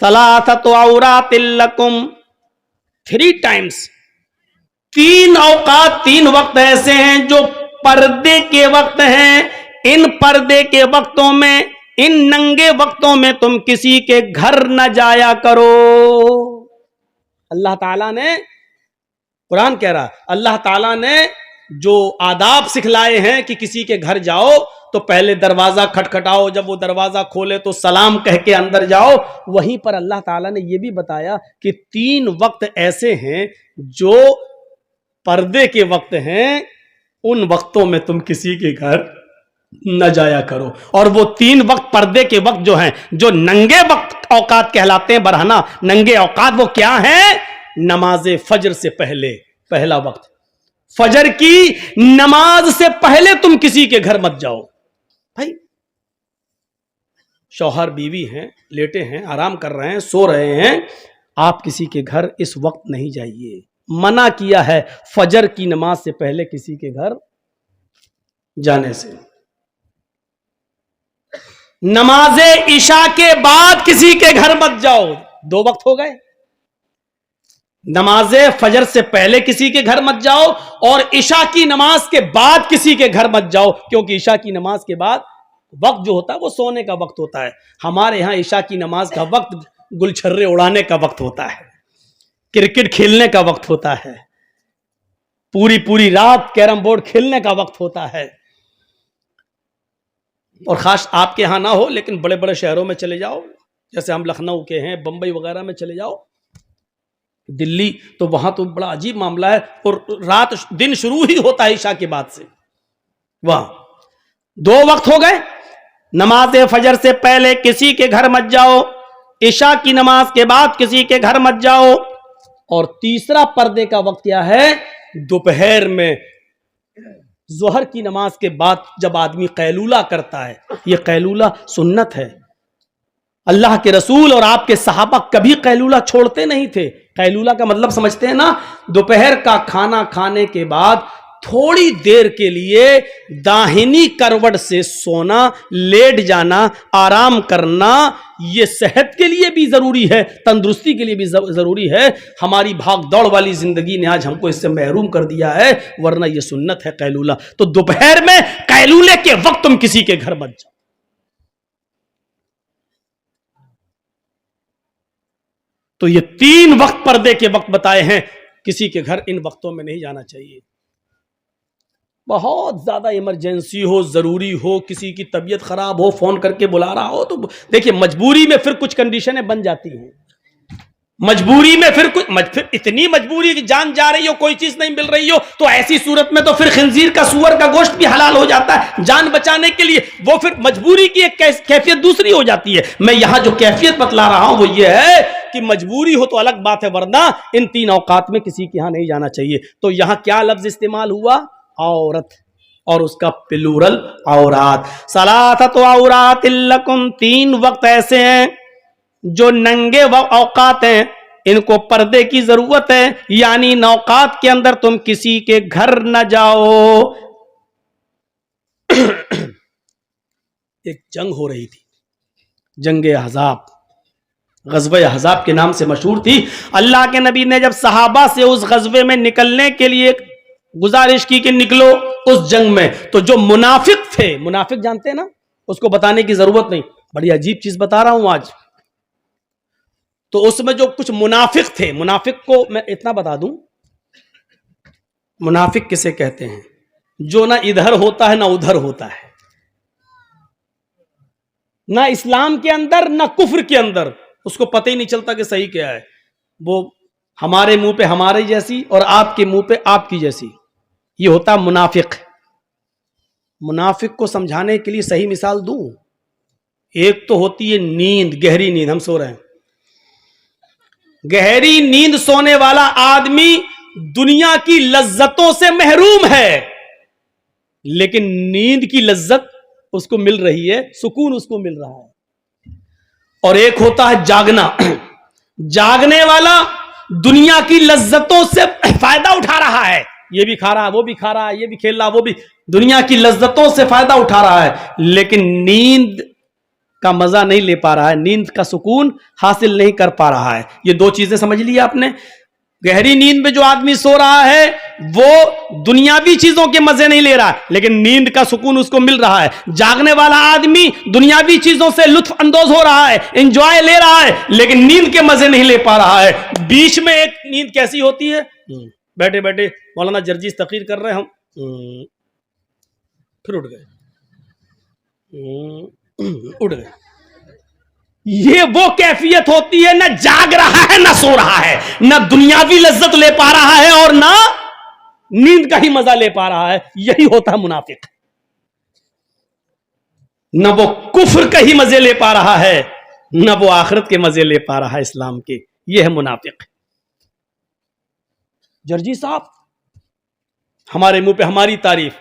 सलासतु औरातिल लकुम, 3 times, 3 औकात, 3 वक्त ऐसे हैं जो पर्दे के वक्त हैं। इन पर्दे के वक्तों में, इन नंगे वक्तों में तुम किसी के घर न जाया करो। अल्लाह ताला ने, कुरान कह रहा, अल्लाह ताला ने जो आदाब सिखलाए हैं कि किसी के घर जाओ तो पहले दरवाजा खटखटाओ, जब वो दरवाजा खोले तो सलाम कह के अंदर जाओ। वहीं पर अल्लाह ताला ने यह भी बताया कि 3 वक्त ऐसे हैं जो पर्दे के वक्त हैं, उन वक्तों में तुम किसी के घर न जाया करो। और वो 3 वक्त पर्दे के वक्त जो हैं, जो नंगे वक्त औकात कहलाते हैं, बरहना नंगे औकात, वो क्या है? नमाज फजर से पहले, पहला वक्त, फजर की नमाज से पहले तुम किसी के घर मत जाओ। भाई शौहर बीवी हैं, लेटे हैं, आराम कर रहे हैं, सो रहे हैं, आप किसी के घर इस वक्त नहीं जाइए। मना किया है फजर की नमाज से पहले किसी के घर जाने से। नमाजे इशा के बाद किसी के घर मत जाओ। 2 वक्त हो गए। नमाजे फजर से पहले किसी के घर मत जाओ और इशा की नमाज के बाद किसी के घर मत जाओ, क्योंकि इशा की नमाज के बाद वक्त जो होता है वो सोने का वक्त होता है। हमारे यहां इशा की नमाज का वक्त गुलछर्रे उड़ाने का वक्त होता है, क्रिकेट खेलने का वक्त होता है, पूरी पूरी रात कैरम बोर्ड खेलने का वक्त होता है। और खास आपके यहां ना हो, लेकिन बड़े बड़े शहरों में चले जाओ, जैसे हम लखनऊ के हैं, बंबई वगैरह में चले जाओ, दिल्ली, तो वहां तो बड़ा अजीब मामला है। और रात दिन शुरू ही होता है ईशा के बाद से। वहां 2 वक्त हो गए। नमाज फजर से पहले किसी के घर मत जाओ, ईशा की नमाज के बाद किसी के घर मत जाओ। और तीसरा पर्दे का वक्त क्या है? दोपहर में जोहर की नमाज के बाद जब आदमी कैलूला करता है, यह कैलूला सुन्नत है। अल्लाह के रसूल और आपके सहाबा कभी कैलूला छोड़ते नहीं थे। कैलूला का मतलब समझते हैं ना? दोपहर का खाना खाने के बाद थोड़ी देर के लिए दाहिनी करवट से सोना, लेट जाना, आराम करना, यह सेहत के लिए भी जरूरी है, तंदुरुस्ती के लिए भी जरूरी है। हमारी भाग दौड़ वाली जिंदगी ने आज हमको इससे महरूम कर दिया है, वरना यह सुन्नत है कैलूला। तो दोपहर में कैलूले के वक्त तुम किसी के घर मत जाओ। तो ये 3 वक्त पर्दे के वक्त बताए हैं, किसी के घर इन वक्तों में नहीं जाना चाहिए। बहुत ज्यादा इमरजेंसी हो, जरूरी हो, किसी की तबीयत खराब हो, फोन करके बुला रहा हो, तो देखिए मजबूरी में फिर कुछ कंडीशनें बन जाती हैं। मजबूरी में फिर इतनी मजबूरी कि जान जा रही हो, कोई चीज नहीं मिल रही हो, तो ऐसी सूरत में तो फिर खिंजीर का, सूअर का गोश्त भी हलाल हो जाता है जान बचाने के लिए। वो फिर मजबूरी की एक कैफियत दूसरी हो जाती है। मैं यहां जो कैफियत बतला रहा हूं वो ये है कि मजबूरी हो तो अलग बात है, वरना इन 3 औकात में किसी के यहां नहीं जाना चाहिए। तो यहां क्या लफ्ज इस्तेमाल हुआ? औरत, और उसका प्लूरल औरात। सलासतु औरातिल लकुम, 3 वक्त ऐसे हैं जो नंगे औकात हैं, इनको पर्दे की जरूरत है, यानी नौकात के अंदर तुम किसी के घर न जाओ। एक जंग हो रही थी, जंगे अहज़ाब, ग़ज़वे अहज़ाब के नाम से मशहूर थी। अल्लाह के नबी ने जब सहाबा से उस ग़ज़वे में निकलने के लिए गुजारिश की कि निकलो उस जंग में, तो जो मुनाफिक थे, मुनाफिक जानते हैं ना, उसको बताने की जरूरत नहीं, बड़ी अजीब चीज बता रहा हूं आज। तो उसमें जो कुछ मुनाफिक थे, मुनाफिक को मैं इतना बता दूं, मुनाफिक किसे कहते हैं? जो ना इधर होता है ना उधर होता है, ना इस्लाम के अंदर ना कुफ्र के अंदर, उसको पता ही नहीं चलता कि सही क्या है। वो हमारे मुंह पे हमारे जैसी और आपके मुंह पे आपकी जैसी, ये होता मुनाफिक। मुनाफिक को समझाने के लिए सही मिसाल दूं, एक तो होती है नींद, गहरी नींद, हम सो रहे हैं, गहरी नींद सोने वाला आदमी दुनिया की लज्जतों से महरूम है, लेकिन नींद की लज्जत उसको मिल रही है, सुकून उसको मिल रहा है। और एक होता है जागना, जागने वाला दुनिया की लज्जतों से फायदा उठा रहा है, ये भी खा रहा है, वो भी खा रहा है, ये भी खेल रहा है, वो भी, दुनिया की लज्जतों से फायदा उठा रहा है, लेकिन नींद کا मजा नहीं ले पा रहा है, नींद का सुकून हासिल नहीं कर पा रहा है। ये दो चीजें समझ ली आपने। गहरी नींद में जो आदमी सो रहा है वो दुनियावी चीजों के मजे नहीं ले रहा है, लेकिन नींद का सुकून उसको मिल रहा है। जागने वाला आदमी दुनियावी चीजों से लुत्फ अंदोज हो रहा है, एंजॉय ले रहा है, लेकिन नींद के मजे नहीं ले पा रहा है। बीच में एक नींद कैसी होती है, बैठे बैठे मौलाना जर्जीस तकरीर कर रहे हैं, हम फिर उठ गए। ये वो कैफियत होती है, ना जाग रहा है ना सो रहा है, ना दुनियावी लज्जत ले पा रहा है और ना नींद का ही मजा ले पा रहा है। यही होता है मुनाफिक। न वो कुफ्र का ही मजे ले पा रहा है, न वो आखिरत के मजे ले पा रहा है इस्लाम के। ये है मुनाफिक। जर्जी साहब हमारे मुंह पे हमारी तारीफ,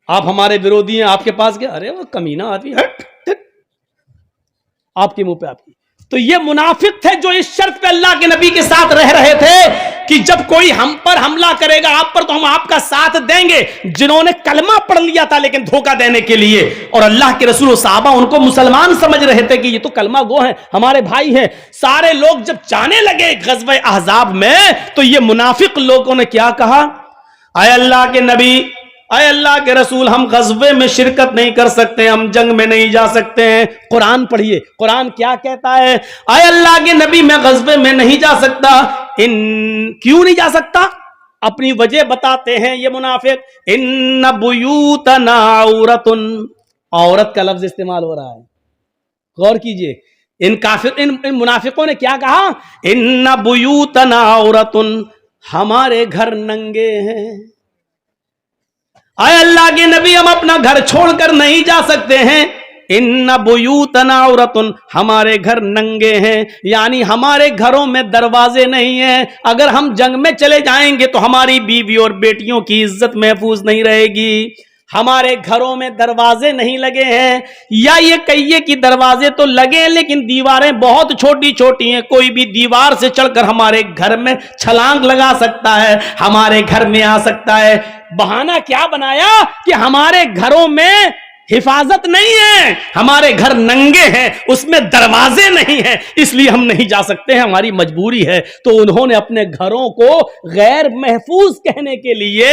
आप हमारे विरोधी हैं, आपके पास गए, अरे वो कमीना आदमी, हट आपके मुंह पे आपकी। तो ये मुनाफिक थे जो इस शर्त पे अल्लाह के नबी के साथ रह रहे थे कि जब कोई हम पर हमला करेगा आप पर तो हम आपका साथ देंगे। जिन्होंने कलमा पढ़ लिया था लेकिन धोखा देने के लिए, और अल्लाह के रसूल साहबा उनको मुसलमान समझ रहे थे कि ये तो कलमा गो हैं, हमारे भाई हैं। सारे लोग जब जाने लगे ग़ज़वे अहज़ाब में तो ये मुनाफिक लोगों ने क्या कहा, आए अल्लाह के नबी, अरे अल्लाह के रसूल, हम ग़ज़वे में शिरकत नहीं कर सकते, हम जंग में नहीं जा सकते हैं। कुरान पढ़िए, कुरान क्या कहता है। अरे अल्लाह के नबी, मैं ग़ज़वे में नहीं जा सकता। क्यों नहीं जा सकता? अपनी वजह बताते हैं ये मुनाफिक। इन्ना बुयूतना औरतुन, औरत का लफ्ज इस्तेमाल हो रहा है, गौर कीजिए। इन मुनाफिकों ने क्या कहा, इन्ना बुयूतना औरतुन, हमारे घर नंगे हैं। आए अल्लाह के नबी, हम अपना घर छोड़कर नहीं जा सकते हैं। इन्ना बुयूतना औरतुन, हमारे घर नंगे हैं, यानी हमारे घरों में दरवाजे नहीं हैं। अगर हम जंग में चले जाएंगे तो हमारी बीवी और बेटियों की इज्जत महफूज नहीं रहेगी। हमारे घरों में दरवाजे नहीं लगे हैं, या ये कहिए कि दरवाजे तो लगे हैं लेकिन दीवारें बहुत छोटी छोटी हैं। कोई भी दीवार से चढ़कर हमारे घर में छलांग लगा सकता है, हमारे घर में आ सकता है। बहाना क्या बनाया कि हमारे घरों में हिफाजत नहीं है, हमारे घर नंगे हैं, उसमें दरवाजे नहीं हैं, इसलिए हम नहीं जा सकते हैं, हमारी मजबूरी है। तो उन्होंने अपने घरों को गैर महफूज कहने के लिए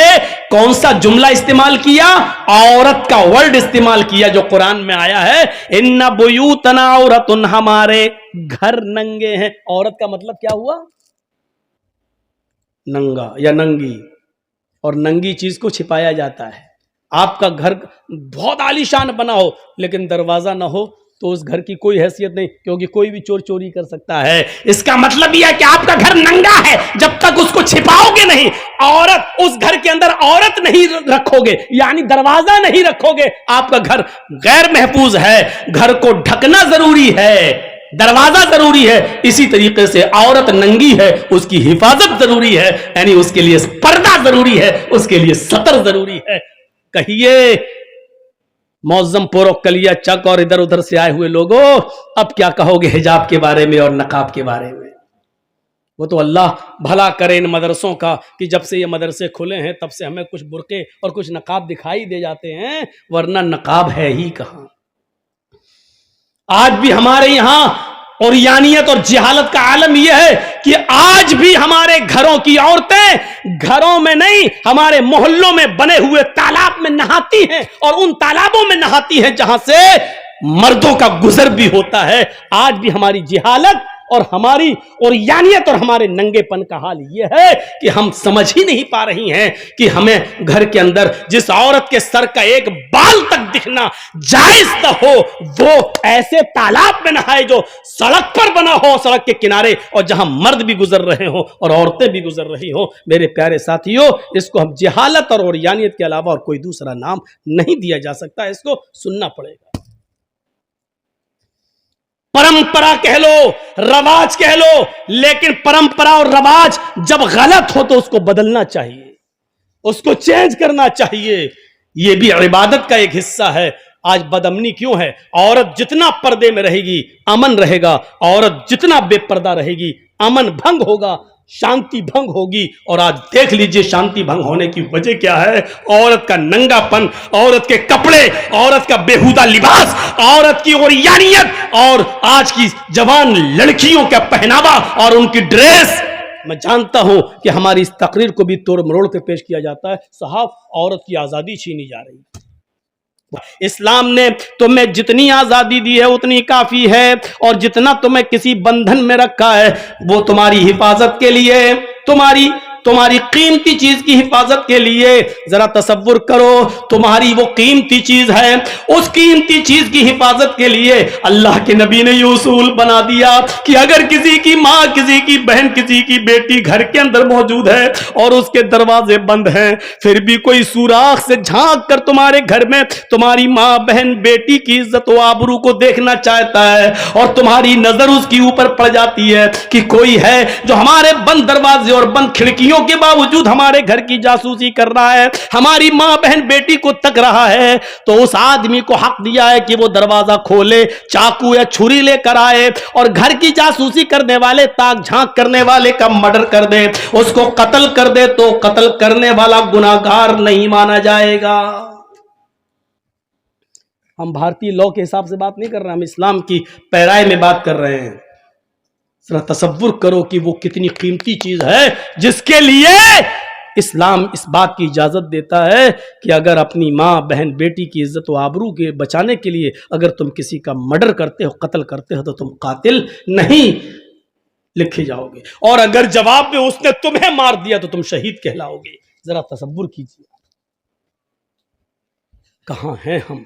कौन सा जुमला इस्तेमाल किया, औरत का वर्ड इस्तेमाल किया जो कुरान में आया है, इन्ना बुयूतना औरतुन, हमारे घर नंगे हैं। औरत का मतलब क्या हुआ, नंगा या नंगी, और नंगी चीज को छिपाया जाता है। आपका घर बहुत आलीशान बना हो लेकिन दरवाजा ना हो तो उस घर की कोई हैसियत नहीं, क्योंकि कोई भी चोर चोरी कर सकता है। इसका मतलब यह है कि आपका घर नंगा है, जब तक उसको छिपाओगे नहीं, औरत उस घर के अंदर औरत नहीं रखोगे, यानी दरवाजा नहीं रखोगे, आपका घर गैर महफूज है। घर को ढकना जरूरी है, दरवाजा जरूरी है। इसी तरीके से औरत नंगी है, उसकी हिफाजत जरूरी है, यानी उसके लिए पर्दा जरूरी है, उसके लिए सतर जरूरी है। कहिए मौजम पोरो कलिया चक और इधर उधर से आए हुए लोगों, अब क्या कहोगे हिजाब के बारे में और नकाब के बारे में। वो तो अल्लाह भला करे इन मदरसों का कि जब से ये मदरसे खुले हैं तब से हमें कुछ बुरके और कुछ नकाब दिखाई दे जाते हैं, वरना नकाब है ही कहां। आज भी हमारे यहां औरियानियत और जिहालत का आलम यह है कि आज भी हमारे घरों की औरतें घरों में नहीं, हमारे मोहल्लों में बने हुए तालाब में नहाती हैं, और उन तालाबों में नहाती हैं जहां से मर्दों का गुजर भी होता है। आज भी हमारी जिहालत और हमारी औरियानियत और हमारे नंगेपन का हाल यह है कि हम समझ ही नहीं पा रही हैं कि हमें घर के अंदर जिस औरत के सर का एक बाल तक दिखना जायज न हो, वो ऐसे तालाब में नहाए जो सड़क पर बना हो, सड़क के किनारे, और जहां मर्द भी गुजर रहे हो और औरतें भी गुजर रही हो। मेरे प्यारे साथियों, इसको हम जिहालत और औरियानियत के अलावा और कोई दूसरा नाम नहीं दिया जा सकता, इसको सुनना पड़ेगा। परंपरा कह लो, रवाज कह लो, लेकिन परंपरा और रवाज जब गलत हो तो उसको बदलना चाहिए, उसको चेंज करना चाहिए। यह भी इबादत का एक हिस्सा है। आज बदअमनी क्यों है? औरत जितना पर्दे में रहेगी अमन रहेगा, औरत जितना बेपर्दा रहेगी अमन भंग होगा। शांति भंग होगी। और आज देख लीजिए शांति भंग होने की वजह क्या है? औरत का नंगापन, औरत के कपड़े, औरत का बेहुदा लिबास, औरत की ओरियानियत और आज की जवान लड़कियों का पहनावा और उनकी ड्रेस। मैं जानता हूं कि हमारी इस तकरीर को भी तोड़ मरोड़ के पेश किया जाता है। साहब, औरत की आजादी छीनी जा रही है। इस्लाम ने तुम्हें जितनी आजादी दी है उतनी काफी है, और जितना तुम्हें किसी बंधन में रखा है वो तुम्हारी हिफाजत के लिए, तुम्हारी कीमती चीज की हिफाजत के लिए। जरा तसव्वुर करो, तुम्हारी वो कीमती चीज है, उस कीमती चीज की हिफाजत के लिए अल्लाह के नबी ने ये उसूल बना दिया कि अगर किसी की माँ, किसी की बहन, किसी की बेटी घर के अंदर मौजूद है और उसके दरवाजे बंद हैं, फिर भी कोई सुराख से झांक कर तुम्हारे घर में तुम्हारी माँ, बहन, बेटी की इज्जत व आबरू को देखना चाहता है, और तुम्हारी नजर उसके ऊपर पड़ जाती है कि कोई है जो हमारे बंद दरवाजे और बंद खिड़कियों के बावजूद हमारे घर की जासूसी कर रहा है, हमारी मां, बहन, बेटी को तक रहा है, तो उस आदमी को हक दिया है कि वो दरवाजा खोले, चाकू या छुरी लेकर आए और घर की जासूसी करने वाले, ताक झांक करने वाले का मर्डर कर दे, उसको कत्ल कर दे, तो कत्ल करने वाला गुनाहगार नहीं माना जाएगा। हम भारतीय लॉ के हिसाब से बात नहीं कर रहे, हम इस्लाम की पैराए में बात कर रहे हैं। जरा तसव्वुर करो कि वो कितनी कीमती चीज है जिसके लिए इस्लाम इस बात की इजाजत देता है कि अगर अपनी माँ, बहन, बेटी की इज्जत व आबरू के बचाने के लिए अगर तुम किसी का मर्डर करते हो, कत्ल करते हो, तो तुम कातिल नहीं लिखे जाओगे, और अगर जवाब में उसने तुम्हें मार दिया तो तुम शहीद कहलाओगे। जरा तसव्वुर कीजिए, कहां हैं हम।